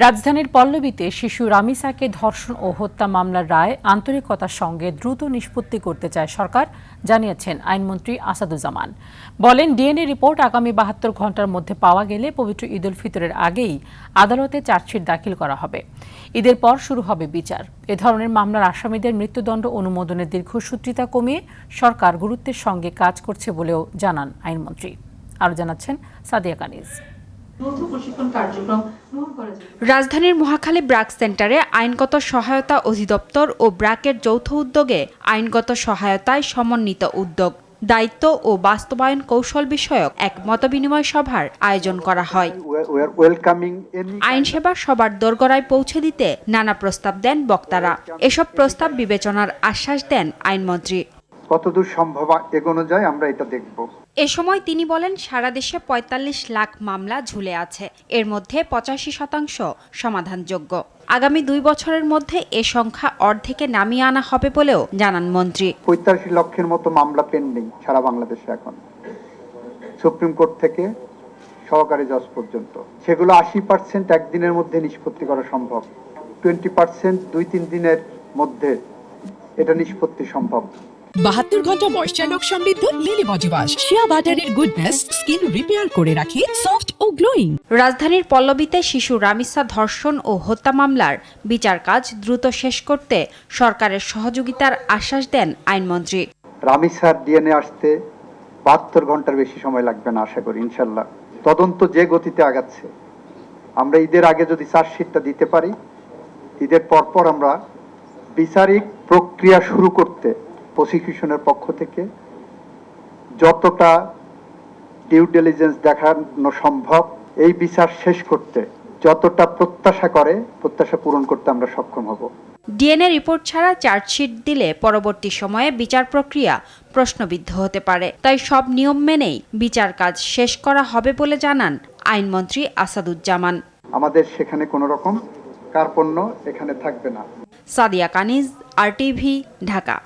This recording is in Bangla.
রাজধানীর পল্লবীতে শিশু রামিসাকে ধর্ষণ ও হত্যা মামলার রায় আন্তরিকতার সঙ্গে দ্রুত নিষ্পত্তি করতে চায় সরকার, জানিয়েছেন আইনমন্ত্রী আসাদুজ্জামান। বলেন, ডিএনএ রিপোর্ট আগামী ৭২ ঘণ্টার মধ্যে পাওয়া গেলে পবিত্র ঈদ উল ফিতরের আগেই আদালতে চার্জশিট দাখিল করা হবে। ঈদের পর শুরু হবে বিচার। এ ধরনের মামলার আসামিদের মৃত্যুদণ্ড অনুমোদনের দীর্ঘসূত্রিতা কমিয়ে সরকার গুরুত্বের সঙ্গে কাজ করছে বলেও জানান আইনমন্ত্রী। আরও জানাচ্ছেন সাদিয়া কানিজ। রাজধানীর মহাখালী ব্র্যাক সেন্টারে আইনগত সহায়তা অধিদপ্তর ও ব্র্যাকের যৌথ উদ্যোগে আইনগত সহায়তায় সমন্বিত উদ্যোগ, দায়িত্ব ও বাস্তবায়ন কৌশল বিষয়ক এক মতবিনিময় সভার আয়োজন করা হয়। আইনসেবা সবার দোরগোড়ায় পৌঁছে দিতে নানা প্রস্তাব দেন বক্তারা। এসব প্রস্তাব বিবেচনার আশ্বাস দেন আইনমন্ত্রী। কতদূর সম্ভব এগোনো যায় আমরা এটা দেখব। এ সময় তিনি বলেন, সারা দেশে ৪৫ লাখ মামলা ঝুলে আছে, এর মধ্যে ৮৫% সমাধানযোগ্য। আগামী ২ বছরের মধ্যে এ সংখ্যা অর্ধেকে নামিয়ে আনা হবে বলেও জানান মন্ত্রী। ৪৫ লক্ষের মতো মামলা পেন্ডিং সারা বাংলাদেশে এখন, সুপ্রিম কোর্ট থেকে সহকারী জজ পর্যন্ত। সেগুলো ৮০% একদিনের মধ্যে নিষ্পত্তি করা সম্ভব, 20% ২-৩ দিনের মধ্যে এটা নিষ্পত্তি সম্ভব। ৭২ ঘন্টা ময়েশ্চার লক সমৃদ্ধ লিলি বডি ওয়াশ, শিয়া বাটারের গুডনেস স্কিন রিপেয়ার করে রাখে সফট ও গ্লোয়িং। রাজধানীর পল্লবীতে শিশু রামিসা ধর্ষণ ও হত্যা মামলার বিচার কাজ দ্রুত শেষ করতে সরকারের সহযোগিতার আশ্বাস দেন আইনমন্ত্রী। রামিসার ডিএনএ আসতে ৭২ ঘন্টার বেশি সময় লাগবে না আশা করি, ইনশাল্লাহ। তদন্ত যে গতিতে আগাচ্ছে, আমরা ঈদের আগে যদি চার্জশিটটা দিতে পারি, ঈদের পরপর আমরা বিচারিক প্রক্রিয়া শুরু করতে প্রসিকিউশনের পক্ষ থেকে যতটা ডিউ ডিলিজেন্স দেখানো সম্ভব, এই বিচার শেষ করতে যতটা প্রত্যাশা পূরণ করতে আমরা সক্ষম হব। ডিএনএ রিপোর্ট ছাড়া চার্জশিট দিলে পরবর্তী সময়ে বিচার প্রক্রিয়া প্রশ্নবিদ্ধ হতে পারে। তাই সব নিয়ম মেনেই বিচার কাজ শেষ করা হবে বলে জানান আইনমন্ত্রী আসাদুজ্জামান। আমাদের সেখানে কোনো রকম কার্পণ্য এখানে থাকবে না। সাদিয়া কানিজ, RTV, ঢাকা।